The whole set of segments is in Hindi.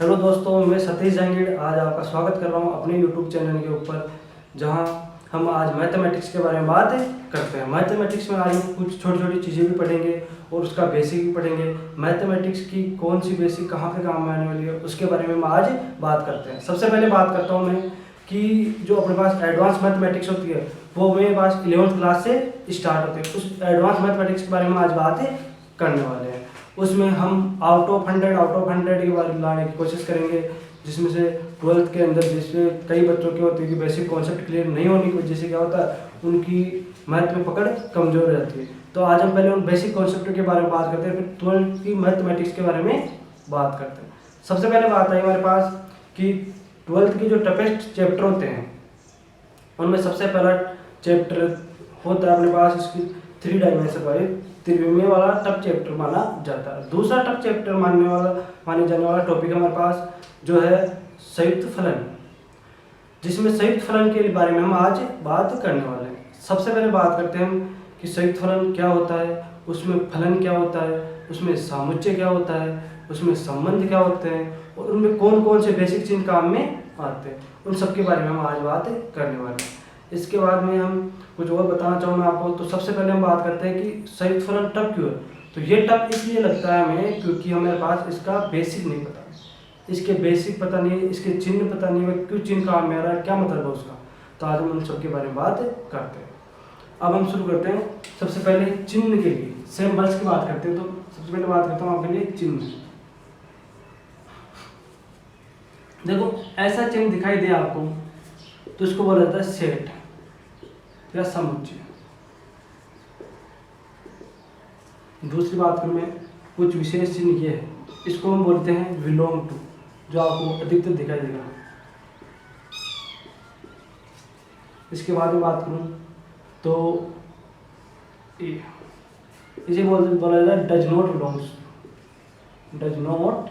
हेलो दोस्तों, मैं सतीश जहांगीर आज आपका स्वागत कर रहा हूं अपने यूट्यूब चैनल के ऊपर, जहां हम आज मैथमेटिक्स के बारे में बात करते हैं। मैथमेटिक्स में आज हम कुछ छोटी छोटी चीज़ें भी पढ़ेंगे और उसका बेसिक भी पढ़ेंगे। मैथमेटिक्स की कौन सी बेसिक कहां पे काम में आने वाली है उसके बारे में हम आज बात करते हैं। सबसे पहले बात करता हूँ मैं कि जो अपने पास एडवांस मैथमेटिक्स होती है वो मेरे पास 11th क्लास से स्टार्ट होती है। उस एडवांस मैथमेटिक्स के बारे में आज बात करने वाले हैं। उसमें हम आउट ऑफ 100 के बारे में लाने की कोशिश करेंगे, जिसमें से 12th के अंदर जैसे कई बच्चों की होती है कि बेसिक कॉन्सेप्ट क्लियर नहीं होने की वजह से क्या होता है उनकी मैथ में पकड़ कमज़ोर हो जाती है। तो आज हम पहले उन बेसिक कॉन्सेप्ट के बारे में बात करते हैं, फिर 12th की मैथमेटिक्स के बारे में बात करते हैं। सबसे पहले बात आई हमारे पास कि 12th के जो टफेस्ट चैप्टर होते हैं उनमें सबसे पहला चैप्टर होता है अपने पास इसकी 3 डायमेंशन वाले त्रिविमीय वाला टफ चैप्टर माना जाता है। दूसरा टफ चैप्टर माने जाने वाला टॉपिक हमारे पास जो है संयुक्त फलन, जिसमें संयुक्त फलन के बारे में हम आज बात करने वाले हैं। सबसे पहले बात करते हैं हम कि संयुक्त फलन क्या होता है, उसमें फलन क्या होता है, उसमें सामुच्चय क्या होता है, उसमें संबंध क्या होते हैं और उनमें कौन कौन से बेसिक चिन्ह काम में आते हैं, उन सब के बारे में हम आज बात करने वाले हैं। इसके बाद में हम कुछ और बताना चाहूँगा आपको। तो सबसे पहले हम बात करते हैं कि संयुक्त फलन टफ क्यों है। तो ये टफ इसलिए लगता है हमें क्योंकि हमारे पास इसका बेसिक नहीं पता, इसके बेसिक पता नहीं, इसके चिन्ह पता नहीं है, क्यों चिन्ह काम में आ रहा है, क्या मतलब है उसका। तो आज हम उन सब के बारे में बात करते हैं। अब हम शुरू करते हैं। सबसे पहले चिन्ह के लिए सिंबल्स की बात करते हैं। तो सबसे पहले बात करता हूँ आपके लिए चिन्ह। देखो ऐसा चिन्ह दिखाई दे आपको तो इसको बोला जाता है सेट या समुच्चय। दूसरी बात करूँ मैं, कुछ विशेष चिन्ह ये है, इसको हम बोलते हैं बिलोंग टू, जो आपको अधिकतर दिखाई देगा। इसके बाद में बात करूँ तो इसे बोला जाता है does not belongs, does not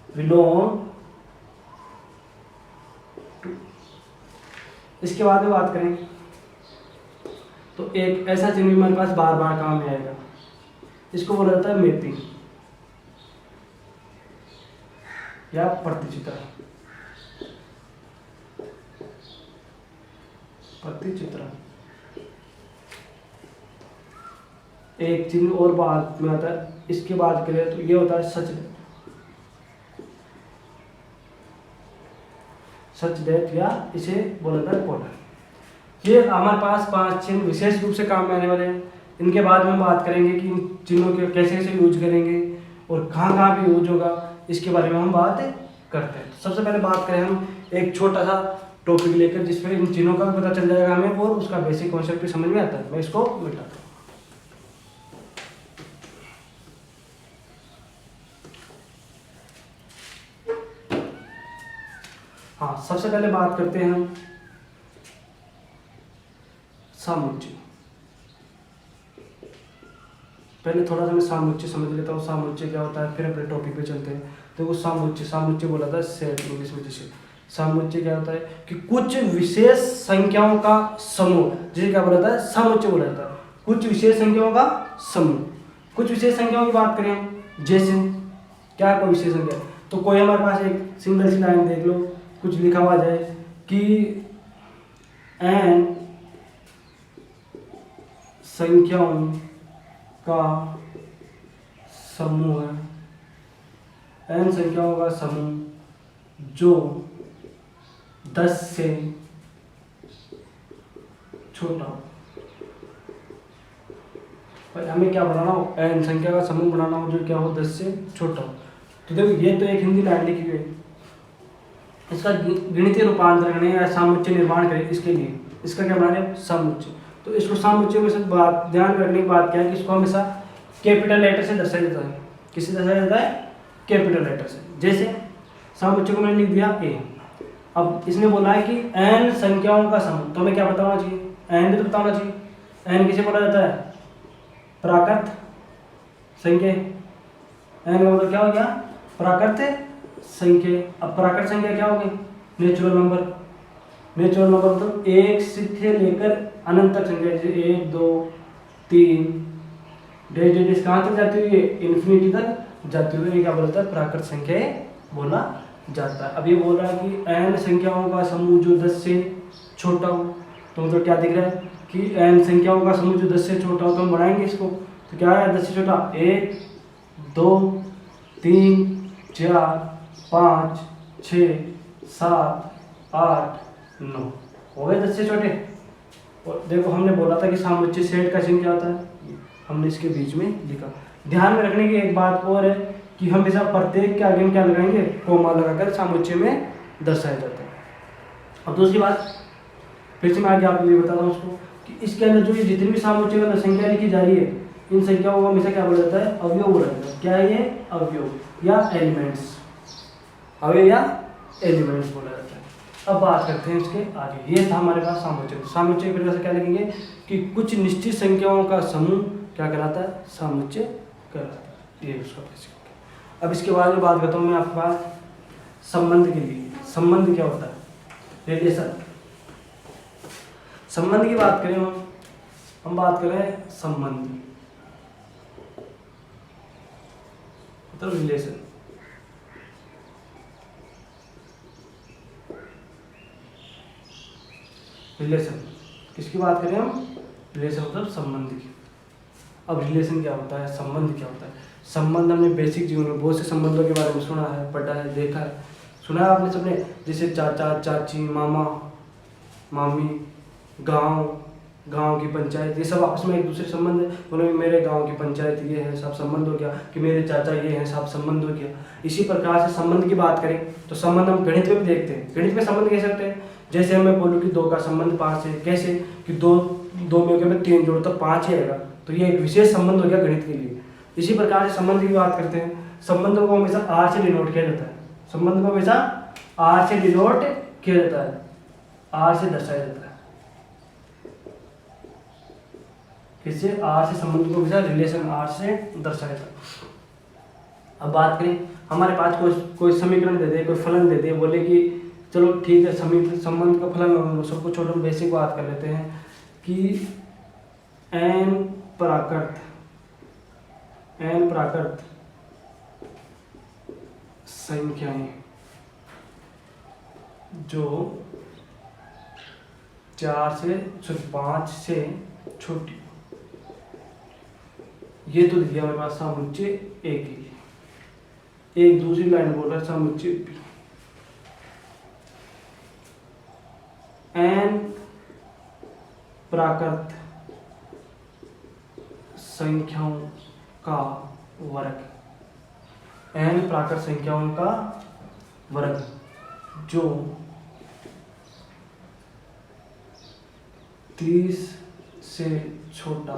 belong to. इसके बाद में बात करें तो एक ऐसा चिन्ह हमारे पास बार बार काम में आएगा, इसको बोला जाता है मैपिंग या प्रतिचित्रण। प्रतिचित्रण एक चिन्ह और बाद में आता है। इसके बाद करें तो ये होता है सच डेट या इसे बोला जाता है कोडर। ये हमारे पास 5 चिन्ह विशेष रूप से काम में आने वाले हैं। इनके बाद में हम बात करेंगे कि इन चिन्हों के कैसे कैसे यूज करेंगे और कहाँ कहाँ पे यूज होगा, इसके बारे में हम बात करते हैं। सबसे पहले बात करें हम एक छोटा सा टॉपिक लेकर जिसमें इन चिन्हों का भी पता चल जाएगा हमें और उसका बेसिक कॉन्सेप्ट भी समझ में आता है। मैं इसको मिटाता हूँ। हाँ, सबसे पहले बात करते हैं हम सामुच्चय। पहले थोड़ा सा मैं सामुच्चय समझ लेता हूँ, सामुच्चय क्या होता है, फिर अपने टॉपिक पे चलते हैं। तो वो सामुच्चय बोला था सेट इंग्लिश में। जैसे सामुच्चय क्या होता है कि कुछ विशेष संख्याओं का समूह, जिसे क्या बोला जाता है, समुच्चय बोला जाता है। कुछ विशेष संख्याओं का समूह। कुछ विशेष संख्याओं की बात करें, जैसे क्या कोई विशेष संख्या, तो कोई हमारे पास एक सिंगल सी लाइन देख लो, कुछ लिखा हुआ जाए कि n संख्याओं का समूह है, n संख्याओं का समूह जो 10 से छोटा हो। पर हमें क्या बनाना हो, n संख्या का समूह बनाना हो जो क्या हो 10 से छोटा हो। तो देखो ये तो एक हिंदी लाइन लिखी गई, इसका गणितीय रूपांतरण करें या सामुच्चय निर्माण करें, इसके लिए इसका क्या बना रहे समुच्चय। तो इसको सामुच्चय में से बात ध्यान रखने की बात क्या है कि इसको हमेशा कैपिटल लेटर से दर्शाया जाता है। किससे दर्शाया जाता है, कैपिटल लेटर से। जैसे सामुच्चय को मैंने लिख दिया a। अब इसने बोला है कि n संख्याओं का समूह, तो हमें क्या बताना चाहिए, n भी तो बताना चाहिए। n किसे बोला जाता है, प्राकृत संख्या। n का मतलब क्या हो गया, प्राकृत संख्या। अब प्राकृत संख्या क्या होगी, नेचुरल नंबर। नेचुरल नंबर मतलब 1 से लेकर अनंत तक संख्या, जैसे 1 2 3 डेज कहाँ तक जाती हुई है, इन्फिनिटी तक जाती हुई, ये क्या बोलता है, प्राकृत संख्या बोला जाता है। अब ये बोल रहा है कि n संख्याओं का समूह जो 10 से छोटा हो, तो मतलब क्या दिख रहा है कि n संख्याओं का समूह जो 10 से छोटा हो, तो हम बढ़ाएंगे इसको, तो क्या है 10 से छोटा 1 2 3 4 5 6 7 8 9 हो गए 10 से छोटे। और देखो हमने बोला था कि सामुच्चय सेट का चिन्ह क्या होता है, हमने इसके बीच में लिखा। ध्यान में रखने की एक बात और है कि हम हमेशा प्रत्येक के आगे में क्या लगाएंगे, कोमा लगाकर सामुच्चय में दर्शाया जाता है। अब दूसरी बात फिर से मैं आगे आपको ये बताता हूँ उसको कि इसके अंदर जो ये जितनी भी सामुच्चय के अंदर संख्या लिखी जा रही है, इन संख्याओं को हमेशा क्या बोला जाता है, अवयव बोला जाता है। क्या है ये, अवयव या एलिमेंट्स, अवयव या एलिमेंट्स बोला जाता है। अब बात करते हैं इसके आगे। ये था हमारे पास सामुच्चय। सामुच्चय फिर से क्या लिखेंगे कि कुछ निश्चित संख्याओं का समूह क्या कहलाता है, सामुच्चय कहलाता है। ये उसका बेसिक। अब इसके बाद में बात करता हूँ मैं आपके पास संबंध के लिए। संबंध क्या होता है, रिलेशन। संबंध की बात करें हम बात करें संबंध मतलब रिलेशन। रिलेशन किसकी बात करें हम, रिलेशन मतलब संबंध की। अब रिलेशन क्या होता है, संबंध क्या होता है। संबंध हमने बेसिक जीवन में बहुत से संबंधों के बारे में सुना है, पढ़ा है, देखा है, सुना है आपने सबने, जैसे चाचा चाची, मामा मामी, गांव की पंचायत, ये सब आपस में एक दूसरे संबंध है। बोले मेरे गांव की पंचायत ये है, सब संबंध हो गया, कि मेरे चाचा ये हैं, सब संबंध हो गया। इसी प्रकार से संबंध की बात करें तो संबंध हम गणित में भी देखते हैं। गणित में संबंध कह सकते हैं, जैसे मैं बोलूँ कि 2 का संबंध 5 है, कैसे कि 2 में मैं 3 जोड़ तो 5 ही आएगा, तो ये एक विशेष संबंध हो गया गणित के लिए। इसी प्रकार से संबंध की बात करते हैं, संबंधों को हमेशा आर से डिनोट किया जाता है। संबंध को हमेशा आर से डिनोट किया जाता है, आर से दर्शाया जाता है। किससे, आर से संबंध को हमेशा रिलेशन आर से दर्शाया जाता है। अब बात करें, हमारे पास कोई समीकरण दे दे, कोई फलन दे दे, बोले कि चलो ठीक है संबंध का फलन हम सबको छोटे बेसिक बात कर लेते हैं कि n प्राकृत संख्याएं जो 4 से 5 से छोटी, ये तो दिया हमारे पास सामुच्चय ए के लिए। एक दूसरी लाइन बोल रहा है सामुच्चय बी। n प्राकृत संख्याओं का वर्ग, n प्राकृत संख्याओं का वर्ग जो 30 से छोटा।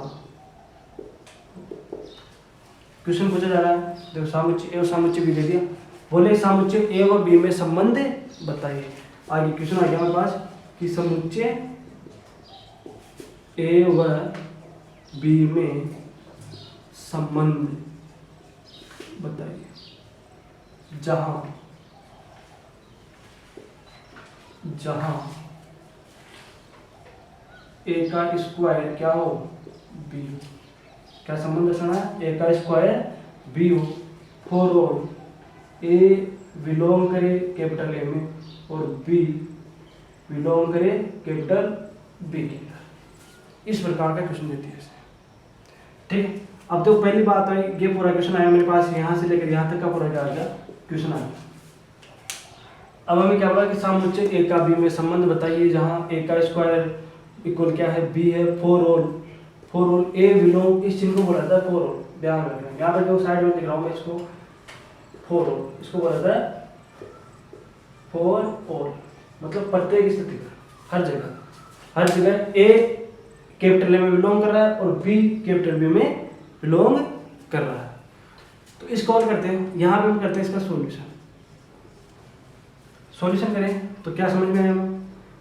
क्वेश्चन पूछा जा रहा है, देखो सामुच्चय ए और सामुच्चय बी दे दिया, बोले सामुच्चय ए और बी में संबंध बताइए। आगे क्वेश्चन आ गया हमारे पास कि समुच्चय ए व बी में संबंध बताइए जहां ए का स्क्वायर क्या हो, बी हो। क्या संबंध दर्शाना है, ए का स्क्वायर बी हो, फॉर ऑल ए बिलोंग करे कैपिटल ए में और बी बिलोंग करे कैपिटल बी के अंदर। इस प्रकार का क्वेश्चन देती है इसे, ठीक है। अब तो पहली बात आई, ये पूरा क्वेश्चन आया मेरे पास, यहाँ से लेकर यहाँ तक का पूरा क्या आ गया क्वेश्चन आ गया। अब हमें क्या बोला कि सामुच्चय ए का बी में संबंध बताइए जहाँ ए का स्क्वायर इक्वल क्या है, बी है, फॉर ऑल ए बिलोंग, इस चिन्ह को बोला जाता है फॉर ऑल। ध्यान रखना, यहाँ पर जो साइड में लिख रहा हूँ मैं इसको, फॉर ऑल, इसको बोला जाता है फॉर ऑल, मतलब प्रत्येक स्थिति पर, हर जगह ए कैपिटल ए में बिलोंग कर रहा है और बी कैपिटल बी में बिलोंग कर रहा है। तो इसको और करते हैं, यहाँ पे हम करते हैं इसका सॉल्यूशन करें तो क्या समझ में आया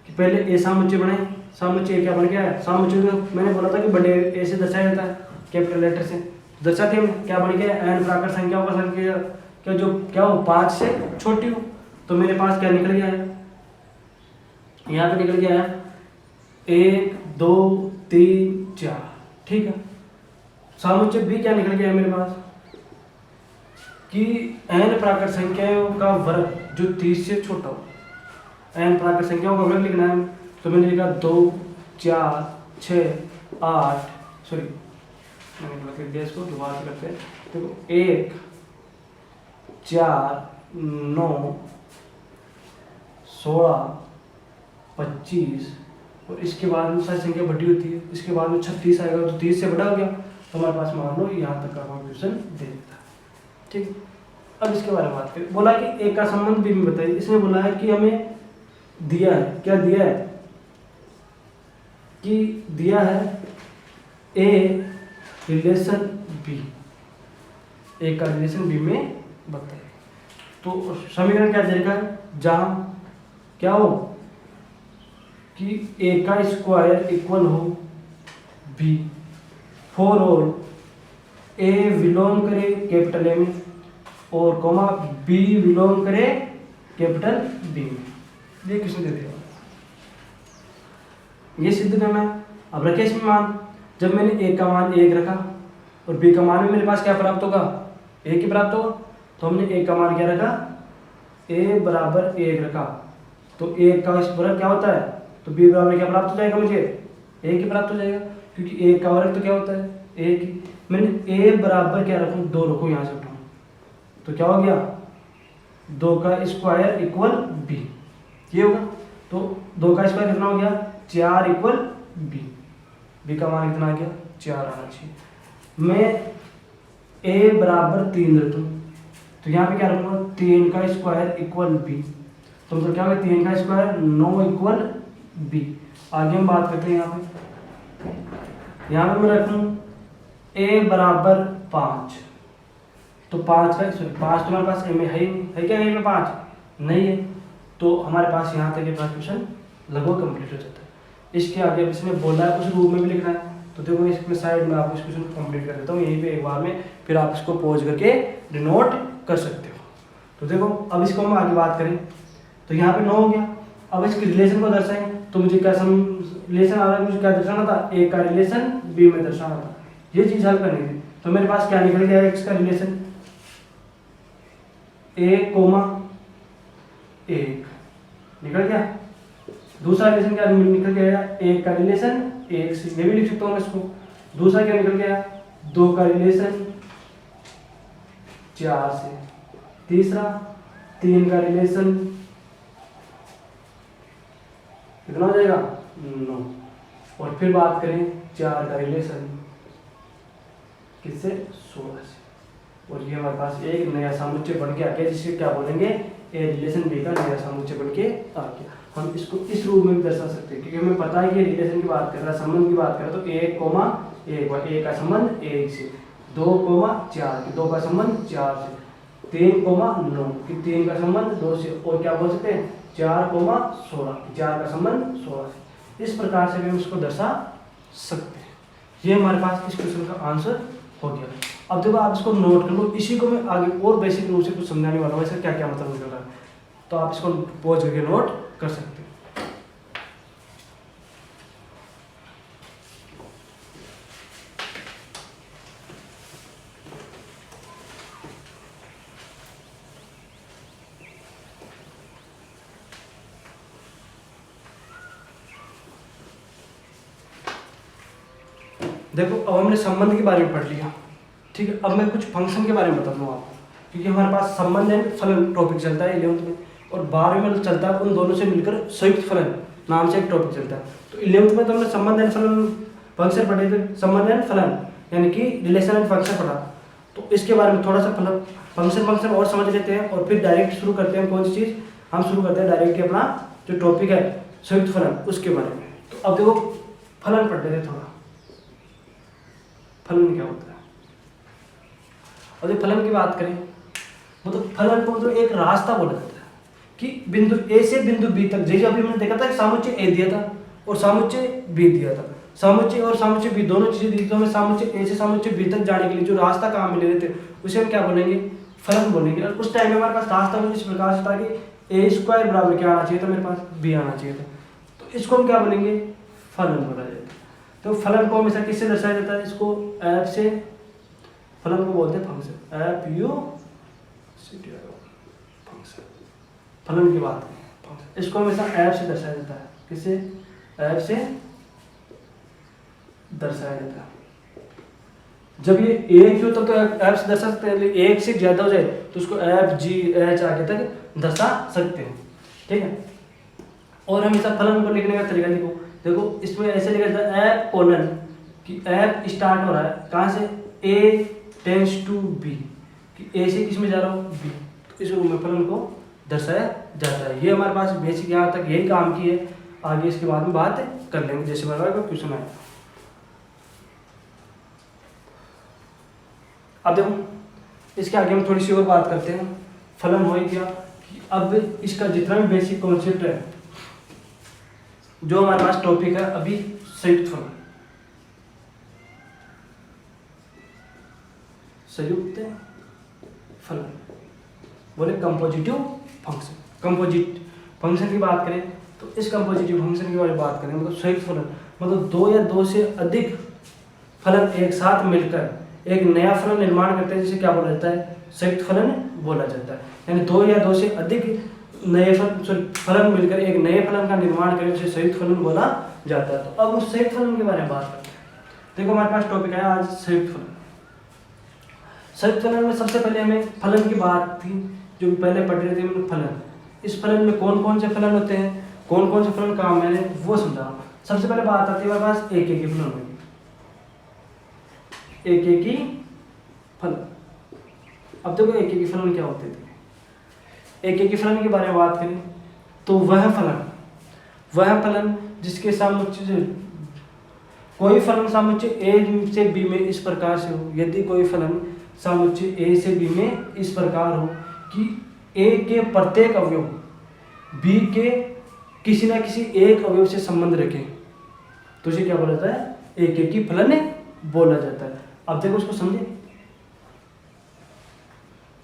कि पहले ए सामुच्चय बनाए। सामुच्चय क्या बन गया है, सामुच्चय तो मैंने बोला था कि बड़े ए से दर्शाया जाता है, कैपिटल लेटर से दर्शाते हैं। क्या बन गया, n प्राकृत संख्याओं का संख्या क्या जो क्या हो 5 से छोटी हो, तो मेरे पास क्या निकल गया है, यहाँ पे निकल गया है 1 2 3 4, ठीक है। सामुच्चय बी क्या निकल गया है मेरे पास, कि n प्राकृत संख्याओं का वर्ग जो 30 से छोटा हो। n प्राकृत संख्याओं का वर्ग लिखना है, तो मैंने लिखा 2 4 6 8, सॉरी मैंने गलत लिख दिया, इसको दोबारा से करते हैं। देखो 1 4 9 16 25 और इसके बाद में सारी संख्या बड़ी होती है, इसके बाद में 36 आएगा, तो 30 से बड़ा हो गया, तो हमारे पास मान लो यहाँ तक का कॉन्ट्रीब्यूशन दे देता है। ठीक, अब इसके बारे में बात करें। बोला कि ए का संबंध भी में बताइए। इसने बोला है कि हमें दिया है, क्या दिया है कि दिया है ए रिलेशन बी, ए का रिलेशन बी में बताइए। तो समीकरण क्या देगा, जहां क्या हो कि ए का स्क्वायर इक्वल हो B for all A belong करे कैपिटल ए में और कॉमा बी बिलोंग करे कैपिटल बी में। ये किसने दे दिया, ये सिद्ध करना है। अब रखे इसमें मान, जब मैंने ए का मान 1 रखा और बी का मान में मेरे पास क्या प्राप्त होगा, 1 ही प्राप्त होगा, तो हमने ए का मान क्या रखा, ए बराबर 1 रखा, तो 1 का वर्ग क्या होता है, तो बी बराबर क्या प्राप्त हो जाएगा, मुझे 1 ही प्राप्त हो जाएगा, क्योंकि 1 का वर्ग तो क्या होता है 1 ही। मैंने ए बराबर क्या रखूँ, 2 रखूँ, यहाँ से उठाऊँ, तो क्या हो गया 2 का स्क्वायर इक्वल बी, ये होगा। तो 2 का स्क्वायर कितना हो गया 4 इक्वल बी, बी का मान कितना आ गया 4 आना चाहिए। मैं ए बराबर 3 रख दूँ, तो यहाँ पे क्या रखूँगा 3 का स्क्वायर इक्वल बी, तो मतलब क्या होगा 3 का स्क्वायर 9 इक्वल बी। आगे हम बात करते हैं यहाँ पे मैं रखूँ ए बराबर 5, तो 5 का सॉरी 5 तो हमारे पास ए में है ही नहीं, है क्या ए में 5 नहीं है, तो हमारे पास यहाँ तक ये क्वेश्चन लगभग कंप्लीट हो जाता है। इसके आगे इसने बोला है उस रूप में भी लिखना है, तो देखो इसमें साइड में आपको इस क्वेश्चन को कंप्लीट कर देता हूँ यहीं पे एक बार में, फिर आप इसको पॉज करके डिनोट कर सकते हो। तो देखो अब इसको हम आगे बात करें, तो यहाँ पे 9 हो गया। अब इसके रिलेशन को दर्शाएं, तो मुझे क्या रिलेशन आ रहा है, मुझे क्या दर्शाना था, ए का रिलेशन बी में दर्शाना था, ये चीज हल करनी थी। तो मेरे पास क्या निकल गया एक्स का रिलेशन ए कोमा 1 निकल गया। दूसरा रिलेशन क्या निकल गया, ए का रिलेशन 1 से, ये भी लिख सकता हूँ इसको। दूसरा क्या निकल गया 2 का रिलेशन 4 से। तीसरा 3 का रिलेशन कितना हो जाएगा 9, और फिर बात करें 4 का रिलेशन किससे 16 से, और ये हमारे पास एक नया समुच्चय बन के आ गया, जिसे क्या बोलेंगे ए रिलेशन बी का नया समुच्चय बन के आ गया। हम इसको इस रूप में भी दर्शा सकते हैं, क्योंकि हमें पता है कि रिलेशन की बात कर रहा है, संबंध की बात कर रहा है, तो 1 कोमा 1 ए का संबंध 1 से, 2 कोमा 4 2 का संबंध 4 से, 3 कोमा 9 कि 3 का संबंध 2 से, और क्या बोल सकते हैं 4 कोमा 16 4 का संबंध 16 से। इस प्रकार से भी हम इसको दर्शा सकते हैं। ये हमारे पास इस क्वेश्चन का आंसर हो गया। अब देखो आप इसको नोट कर लो, इसी को मैं आगे और बेसिक रूप से कुछ समझाने वाला हूँ, इसका क्या क्या मतलब निकल रहा है, तो आप इसको पॉज करके नोट कर सकते हैं। देखो अब हमने संबंध के बारे में पढ़ लिया, ठीक है। अब मैं कुछ फंक्शन के बारे में बताता हूँ आपको, क्योंकि हमारे पास संबंध एंड फलन टॉपिक चलता है 11th में, और 12वीं में चलता है उन दोनों से मिलकर संयुक्त फलन नाम से एक टॉपिक चलता है। तो 11th में तो हमने संबंध एंड फलन फंक्शन पढ़े थे, संबंध एंड फलन यानी कि रिलेशन एंड फंक्शन पढ़ा, तो इसके बारे में थोड़ा सा फंक्शन और समझ लेते हैं, और फिर डायरेक्ट शुरू करते हैं। कौन सी चीज़ हम शुरू करते हैं डायरेक्ट अपना जो टॉपिक है संयुक्त फलन, उसके बारे में। तो अब देखो फलन पढ़ लेते थोड़ा, फलन क्या होता है। और जब फलन की बात करें, मतलब फलन को मतलब एक रास्ता बोला जाता है कि बिंदु ए से बिंदु बी तक, जैसे अभी हमने देखा था कि सामुच्चय ए दिया था और सामुच्चय बी दिया था, सामुच्चय और सामुच्चय बी दोनों चीजें दी, तो हमें सामुच्चय ए से सामुच्चय बी तक जाने के लिए जो रास्ता कहाँ मिले थे उसे हम क्या बोलेंगे, फलन बोलेंगे। और उस टाइम में हमारे पास रास्ता कुछ इस प्रकार से था कि ए स्क्वायर बराबर क्या आना चाहिए था, मेरे पास बी आना चाहिए था, तो इसको हम क्या बोलेंगे, फलन बोला जाता है। तो फलन को हमेशा किससे दर्शाया जाता है, इसको एफ से, फलन को बोलते हैं फंक्शन, एफ यू फंक्शन, फलन की बात करें फंक्शन, इसको हमेशा ऐप से दर्शाया जाता है। किससे? ऐप से दर्शाया जाता है। जब ये एक हो तब तो ऐप से दर्शा सकते हैं, लेकिन एक से ज्यादा हो जाए तो उसको ऐप जी एच आगे तक दर्शा सकते हैं। ठीक है। और हमेशा फलन को लिखने का तरीका देखो इसमें ऐसे लिखा जाता है ऐप कोलन, कि ऐप स्टार्ट हो रहा है कहाँ से? ए टेंस टू बी, कि ए से किस में जा रहा हूँ? बी। तो इस रूप में फलन को दर्शाया जाता है। ये हमारे पास बेसिक यहाँ तक यही काम की है। आगे इसके बाद में बात कर लेंगे, जैसे बताया क्वेश्चन आया। अब देखो इसके आगे हम थोड़ी सी और बात करते हैं। फलन हो ही गया कि अब इसका जितना भी बेसिक कॉन्सेप्ट है, जो हमारे पास टॉपिक है अभी, संयुक्त फलन, संयुक्त फलन बोले कंपोजिटिव फंक्शन। कंपोजिट फंक्शन की बात करें तो इस कंपोजिटिव फंक्शन के बारे में बात करें, मतलब संयुक्त फलन, मतलब दो या दो से अधिक फलन एक साथ मिलकर एक नया फलन निर्माण करते हैं, जिसे क्या बोला जाता है? संयुक्त फलन बोला जाता है। यानी दो या दो से अधिक नए फलन मिलकर एक नए फलन का निर्माण करें, उसे संयुक्त फलन बोला जाता है। तो अब उस संयुक्त फलन के बारे में बात करते हैं। देखो हमारे पास टॉपिक है आज संयुक्त फलन। संयुक्त फलन में सबसे पहले हमें फलन की बात थी, जो पहले पढ़ रहे थे फलन। इस फलन में कौन कौन से फलन होते हैं, कौन कौन से फलन काम मैंने वो समझा। सबसे पहले बात आती है हमारे पास एक एक फलन होगी, एक एक ही फलन। अब देखो एक एक ही फलन क्या होते थे। एक एक ही फलन के बारे में बात करें तो वह फलन जिसके सामुच्य, कोई फलन सामुच्य ए से बी में इस प्रकार से हो, यदि कोई फलन सामुच्य ए से बी में इस प्रकार हो कि ए के प्रत्येक अवयव बी के किसी ना किसी एक अवयव से संबंध रखे, तो इसे क्या बोला जाता है? एक एक ही फलन बोला जाता है। अब देखो उसको समझे।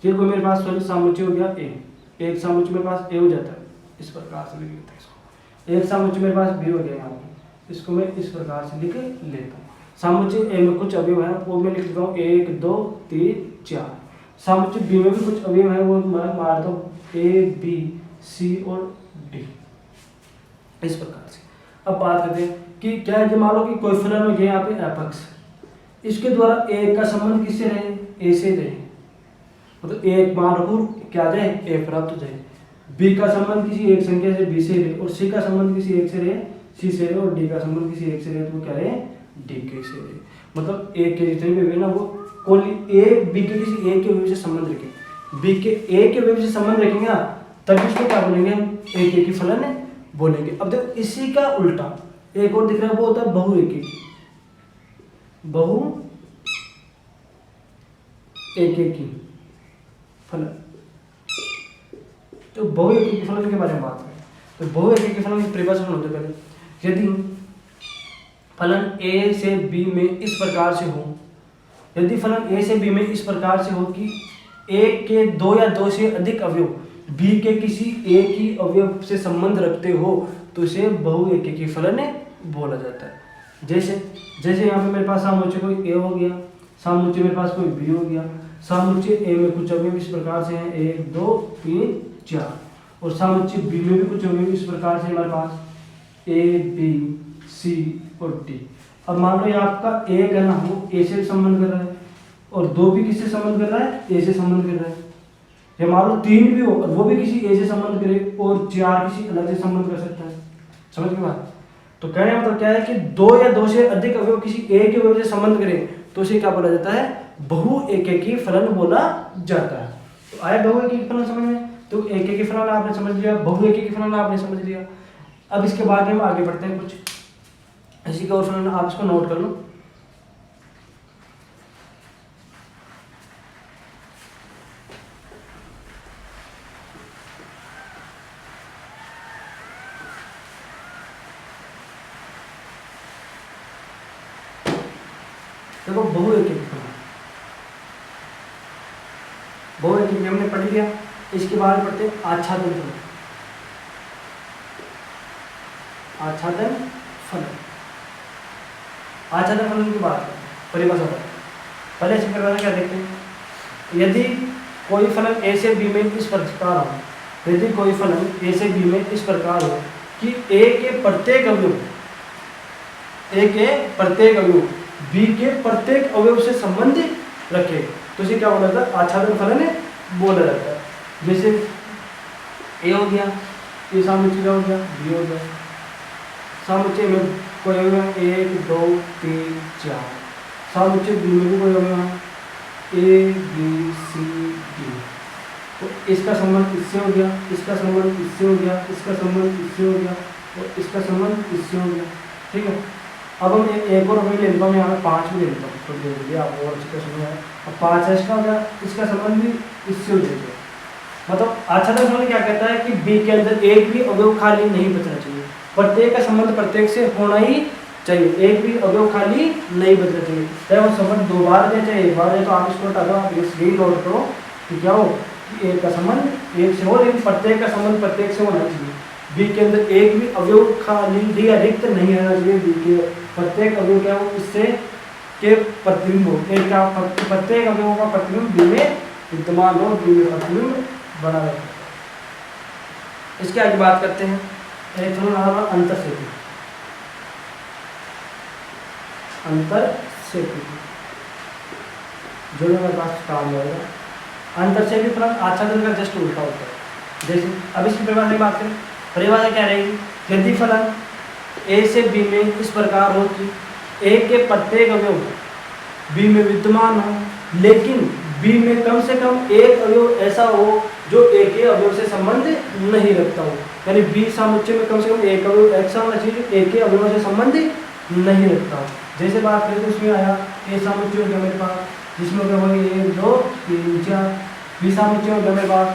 ये कोई मेरे पास सामुच्य हो गया ए, एक सामुच्य मेरे पास ए हो जाता है, इस प्रकार से लिख लेता है इसको। एक सामुच्य मेरे पास बी हो गया यहाँ पे, इसको मैं इस प्रकार से लिख लेता हूँ। सामुच्य ए में कुछ अवयव है वो मैं लिख देता हूँ 1 2 3 4। सामुच्य बी में भी कुछ अवयव है, वो मैं मार दो ए बी सी और डी, इस प्रकार से। अब बात करते हैं कि क्या है, मान लो कि कोई फलन हो गया यहाँ पे एपेक्स, इसके द्वारा ए का संबंध किससे रहे? ए से रहे, मतलब एक मान रखो क्या जाए? ए प्राप्त हो जाए। बी का संबंध किसी एक संख्या से बी से रहे, और सी का संबंध किसी एक से रहे सी से रहे, और डी का संबंध किसी एक से रहे, तो वो क्या रहे? डी के से रहे। मतलब ए के जितने भी ना वो कोई ए बी के किसी एक के वजह से संबंध रखें, बी के ए के वजह से संबंध रखेंगे ना, तब इसको क्या बोलेंगे? एक एक ही फलन बोलेंगे। अब देखो इसी का उल्टा एक और दिख रहा है, वो होता है बहु एक एक, बहु एक एक ही फलन। तो बहु एक एक फलन के बारे में बात करें तो बहु एक एक फलन की परिभाषा सुनो। पहले यदि फलन ए से बी में इस प्रकार से हो, यदि फलन ए से बी में इस प्रकार से हो कि एक के दो या दो से अधिक अवयव बी के किसी एक ही अवयव से संबंध रखते हो, तो इसे बहु एक एक फलन बोला जाता है। जैसे यहाँ पे मेरे पास सामुच्य कोई ए हो गया, सामुच्य मेरे पास कोई बी हो गया, सामुच्य ए में कुछ अवयव इस प्रकार से हैं 1 2 3 4, और सामुच्य बी में भी कुछ अवयव इस प्रकार से हमारे पास ए बी सी और डी। अब मान लो ये आपका एक है ना, वो ए से संबंध कर रहा है, और दो भी किससे संबंध कर रहा है? ए से संबंध कर रहा है। या मान लो 3 भी हो और वो भी किसी ए से संबंध करे, और 4 किसी अलग से संबंध कर सकता है। समझ गए बात? तो कहने मतलब क्या है कि दो या दो से अधिक अवयव किसी एक के अवयव से संबंध करें, तो उसे क्या बोला जाता है? बहु एक एक ही फलन बोला जाता है। तो आया बहु एक एक फलन समझ में? तो एक एक फलन आपने समझ लिया, बहु एक एक फलन आपने समझ लिया। अब इसके बाद में हम आगे बढ़ते हैं, कुछ इसी का और फलन आप इसको नोट कर लो। देखो बहु एक एक फलन, बहु एक एक हमने पढ़ लिया। इसके बाद पढ़ते हैं आच्छादन फलन। आच्छादन फलन, आच्छादन फलन की बात परिभाषा पर पहले इसकी परिभाषा क्या देखते हैं। यदि कोई फलन ए से बी में इस प्रकार हो, यदि कोई फलन ए से बी में इस प्रकार हो कि ए के प्रत्येक अवयव बी के प्रत्येक अवयव से संबंध रखे तो इसे क्या बोला जाता है, आच्छादन फलन बोला जाता है। जैसे ए हो गया, ये सामुच्चय क्या हो गया, बी हो गया। सामुच्चय में कोई अवयव 1 2 3 4, सामुच्चय बी में भी कोई अवयव ए बी सी डी, तो इसका संबंध इससे हो गया, इसका संबंध इससे हो गया, इसका संबंध इससे हो गया और इसका संबंध इससे हो गया। ठीक है, अब हम एक और अवयव ले लेता हूँ, यहाँ 5 भी ले लेता हूँ, तो दे दिया आप और अच्छी तरह समझ आया। अब 5 है, इसका हो गया, इसका संबंध भी इससे हो जाएगा। मतलब आच्छादन फलन क्या कहता है कि बी के अंदर एक भी अवयव खाली नहीं बचना चाहिए, प्रत्येक का संबंध प्रत्येक से होना ही चाहिए, एक भी अवयव खाली नहीं बचना चाहिए। चाहे वो संबंध 2 बार है चाहे 1 बार है, तो आप इसको हटा दो, आप यही नोट करो कि क्या हो कि एक का संबंध एक से हो, लेकिन प्रत्येक का संबंध प्रत्येक से होना चाहिए। बी के अंदर एक भी अवयव खाली या रिक्त नहीं रहना चाहिए, बी के प्रत्येक अवयव क्या हो इससे के प्रतिबिंब हो, एक का प्रत्येक अवयवों का प्रतिबिंब बी में विद्यमान हो, बी में प्रतिबिंब बना रहे। इसके आगे बात करते हैं अंतरसेपी। जो मेरे पास काम जाएगा, अंतरसेपी फलन आच्छादन का जस्ट उल्टा होता है। जैसे अब इसकी परिभाषा की बात करें, परिभाषा क्या रहेगी, यदि फलन ए से बी में इस प्रकार हो कि ए के प्रत्येक अवयव बी में विद्यमान हो, लेकिन बी में कम से कम एक अवयव ऐसा हो जो ए के अवयव से संबंध नहीं रखता हो, यानी बी सामुच्चय में कम से कम एक अवयव ऐसा होना चाहिए जो ए के अवयव से संबंध नहीं रखता हो। जैसे बात करें तो उसमें आया ए सामुच्चय हो गया मेरे पास, जिसमें क्या होगा 1 2 3 4, बी सामुच्चय हो गया मेरे पास,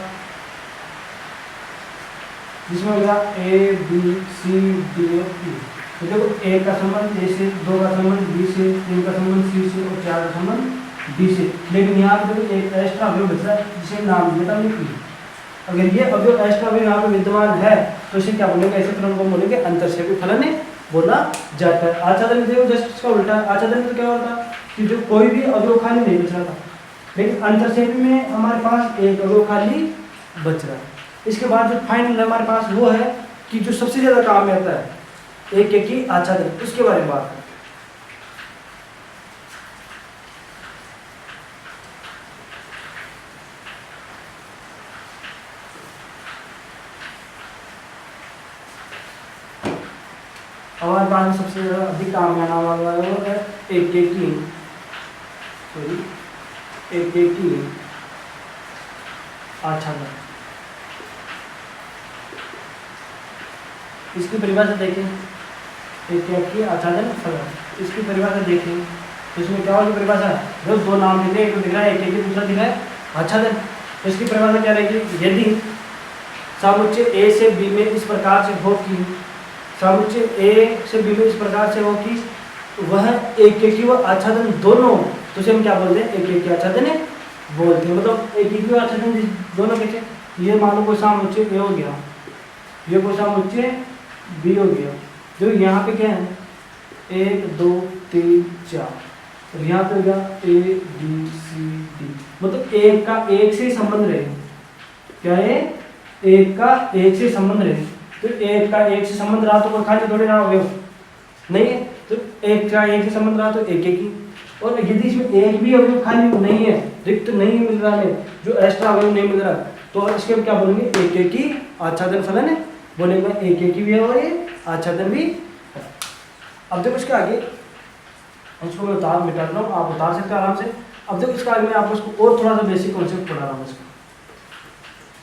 जिसमें हो गया A B C D A. तो देखो ए का संबंध ए से, 2 का संबंध बी से, 3 का संबंध सी से और 4 का संबंध डी से। लेकिन यहाँ पे देखो एक एक्स्ट्रा अवयव बच रहा है जिसे नाम दिया था हमने। अगर ये अवयव एक्स्ट्रा अवयव यहाँ पे विद्यमान है तो इसे क्या बोलेंगे, ऐसे फलन को बोलेंगे अंतरसेपी फलन बोला जाता है। आच्छादन में देखो जस्ट इसका उल्टा है, आच्छादन में तो क्या होता है कि जो कोई भी अवयव खाली नहीं बच रहा था, लेकिन अंतरसेपी में हमारे पास एक अवयव खाली बच रहा है। इसके बाद जो फाइनल हमारे पास वो है कि जो सबसे ज्यादा काम में आता है एक की आच्छादन, उसके बारे में बात करें। हमारे पास सबसे ज्यादा अधिक काम में आने वाला है एक की आच्छादन। इसकी परिभाषा देखें, एक की आच्छादन फलन, इसकी परिभाषा देखें तो इसमें क्या होगी परिभाषा, जो 2 नाम दिख रहे हैं, एक दिख रहा है एक की, दूसरा दिख रहा है आच्छादन। तो इसकी परिभाषा क्या रहेगी, यदि सामुच्चय ए से बी में इस प्रकार से हो कि सामुच्चय ए से बी में इस प्रकार से हो कि वह एक की व आच्छादन दोनों, तो उसे हम क्या बोलते हैं, एक की आच्छादन बोलते हैं। मतलब एक की व आच्छादन दोनों कैसे, ये मान लो कोई सामुच्चय ए हो गया, ये कोई सामुच्चय बी हो गया, जो यहाँ पे क्या है 1 2 3 4 और यहाँ पे हो गया ए बी सी डी। मतलब एक का एक से संबंध रहे, क्या है एक का एक से संबंध रहे, तो एक का एक से संबंध रहा तो कोई खाली थोड़े रहा अवयव नहीं है, तो एक का एक से संबंध रहा तो एक ही। और यदि इसमें एक भी अवयव खाली नहीं है, रिक्त नहीं मिल रहा है, जो एक्स्ट्रा अवयव नहीं मिल रहा, तो इसके क्या बोलेंगे, एक की आच्छादन फलन है बोलेंगे, एक भी है और ये आच्छादन भी है। अब देखो इसके आगे, इसको मैं मिटा रहा हूँ, आप उतार सकते हो आराम से। अब देखो इसके आगे मैं आपको इसको और थोड़ा सा बेसिक कॉन्सेप्ट पढ़ा रहा हूँ। इसको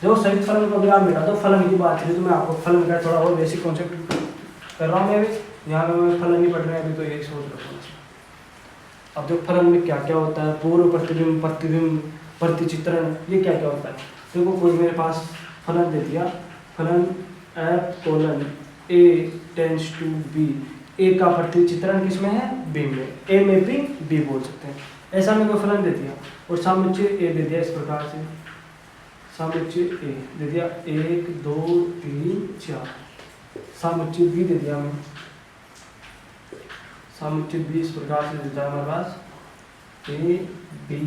जो संयुक्त फलन को अगर आप मिटा दो, फलन की बात करें तो मैं आपको फलन का थोड़ा और बेसिक कॉन्सेप्ट कर रहा हूँ। मैं अभी यहाँ पे मैं फलन नहीं पढ़ रहे हैं अभी, तो यही सोच रहा हूँ। अब देखो फलन में क्या क्या होता है, पूर्व प्रतिबिंब, प्रतिबिंब, प्रतिचित्रण, ये क्या क्या होता है। देखो कोई मेरे पास फलन दे दिया, फलन F: A tends to B, A का प्रतिचित्रण किसमें है, बी में, ए में भी बी बोल सकते हैं। ऐसा मैं कोई फलन दे दिया और सामुच्चय ए दे दिया इस प्रकार से, सामुच्चय ए दे दिया 1 2 3 4, सामुच्चय बी दे दिया मैं, सामुच्चय बी इस प्रकार से देता है हमारे पास ए बी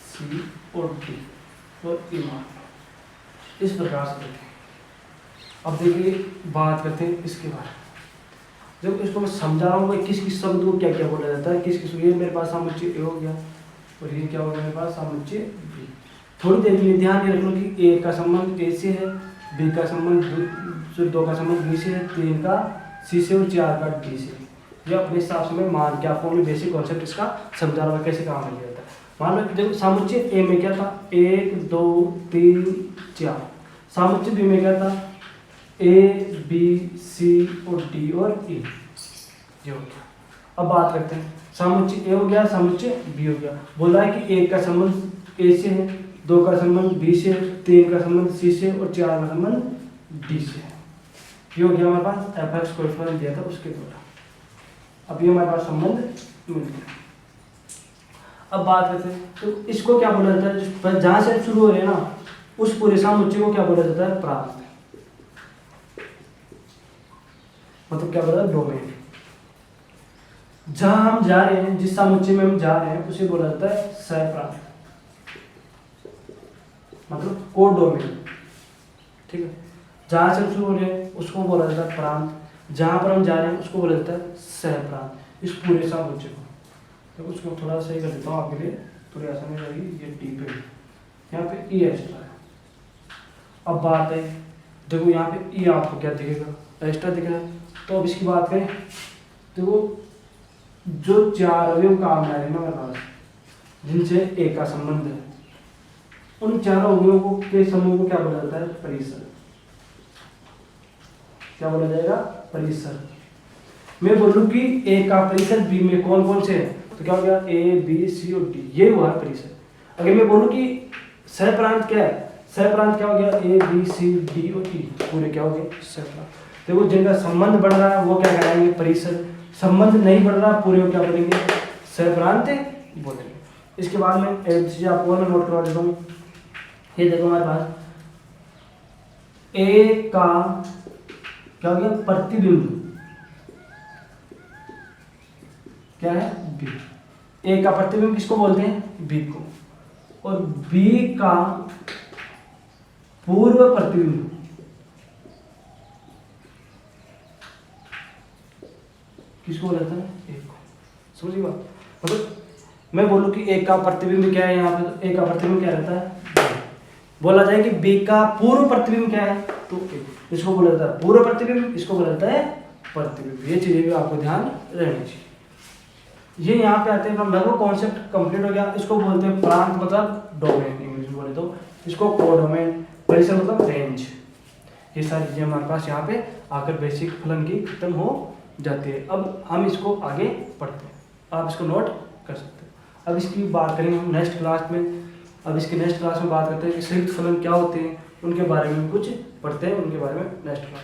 सी और डी। और ई मान। इस प्रकार से देखें। अब देखिए बात करते हैं इसके बारे में। जब इसको मैं समझा रहा हूँ किस किस शब्द को क्या क्या बोला जाता है, किस किस, ये मेरे पास समुच्चय ए हो गया और ये क्या हो गया मेरे पास समुच्चय बी। थोड़ी देर के लिए ध्यान ये रखना कि ए का संबंध ए से है, बी का संबंध 2 का संबंध बी से है, 3 का सी से और 4 का डी से। ये अपने हिसाब से मैं मान के आपको बेसिक कॉन्सेप्ट इसका समझा रहा हूँ कैसे काम किया जाता है। मान लो जब समुच्चय ए में क्या था 1 2 3 4, समुच्चय बी में क्या था ए बी सी और डी और ई, ये हो गया। अब बात करते हैं समुच्चय ए हो गया, समुच्चय बी हो गया। बोला है कि 1 का संबंध ए से है, 2 का संबंध बी से, 3 का संबंध सी से और 4 का संबंध डी से है। ये हो गया हमारे पास एफ एक्स कोएफिशिएंट दिया था उसके द्वारा। अब ये हमारे पास संबंध मिल गया। अब बात करते हैं तो इसको क्या बोला जाता है, जहां से शुरू हो रहे हैं ना उस पूरे समुच्चय को क्या बोला जाता है, प्रांत, मतलब क्या बोला डोमेन। जहां हम जा रहे हैं, जिस समुच्चय में हम जा रहे हैं उसे बोला जाता है सहप्रांत, मतलब को डोमेन। ठीक है, जहां से हम शुरू हो रहे हैं उसको बोला जाता है प्रांत, जहां पर हम जा रहे हैं उसको बोला जाता है सहप्रांत, इस पूरे समुच्चय को। तो उसको थोड़ा सही कर देता हूँ आपके लिए, थोड़ी आसानी रहेगी। ये डी पे, यहाँ पे ई एक्स्ट्रा है। अब बात है देखो यहाँ पे ई आपको क्या दिखेगा, एक्स्ट्रा दिख रहा है। तो अब इसकी बात करें तो वो जो 4 अवयव काम में आ रहे हैं ना मेरे पास, जिनसे ए का संबंध है, उन 4 अवयवों को के समूह को क्या बोला जाता है, परिसर। क्या बोला जाएगा, परिसर। मैं बोलूं कि ए का परिसर बी में कौन कौन से है, तो क्या हो गया ए बी सी और डी, ये हुआ परिसर। अगर मैं बोलूं कि सहप्रांत क्या है, सहप्रांत क्या हो गया ए बी सी डी और ई, पूरे क्या हो गए सहप्रांत। देखो जिनका संबंध बढ़ रहा है वो क्या कहलाएंगे, परिसर। संबंध नहीं बढ़ रहा पूरे को क्या बोलेंगे, सहप्रांत बोलेंगे। इसके बाद में एक चीज आपको और नोट करवा देता हूँ। ये देखो हमारे पास ए का क्या हो गया, प्रतिबिंब क्या है, बी। ए का प्रतिबिंब किसको बोलते हैं, बी को। और बी का पूर्व प्रतिबिंब किसको बोला जाता है, ए को। समझिए बात, मतलब मैं बोलूं कि ए का प्रतिबिंब क्या है, यहाँ पे तो ए का प्रतिबिंब क्या रहता है, बोला जाए कि बी का पूर्व प्रतिबिंब क्या है, तो ए। इसको बोला जाता है पूर्व प्रतिबिंब, इसको बोला जाता है प्रतिबिंब। ये चीजें भी आपको ध्यान रहनी चाहिए। ये यहाँ पे आते हैं, लगभग कॉन्सेप्ट कंप्लीट हो गया। इसको बोलते हैं प्रांत, मतलब डोमेन इंग्लिश में बोले तो। इसको कोडोमेन, परिसर मतलब रेंज। ये सारी चीजें हमारे पास यहाँ पे आकर बेसिक फलन की खत्म हो जाती है। अब हम इसको आगे पढ़ते हैं, आप इसको नोट कर सकते हैं। अब इसकी बात करेंगे हम नेक्स्ट क्लास में। अब इसके नेक्स्ट क्लास में बात करते हैं कि संयुक्त फलन क्या होते हैं, उनके बारे में कुछ पढ़ते हैं, उनके बारे में नेक्स्ट क्लास।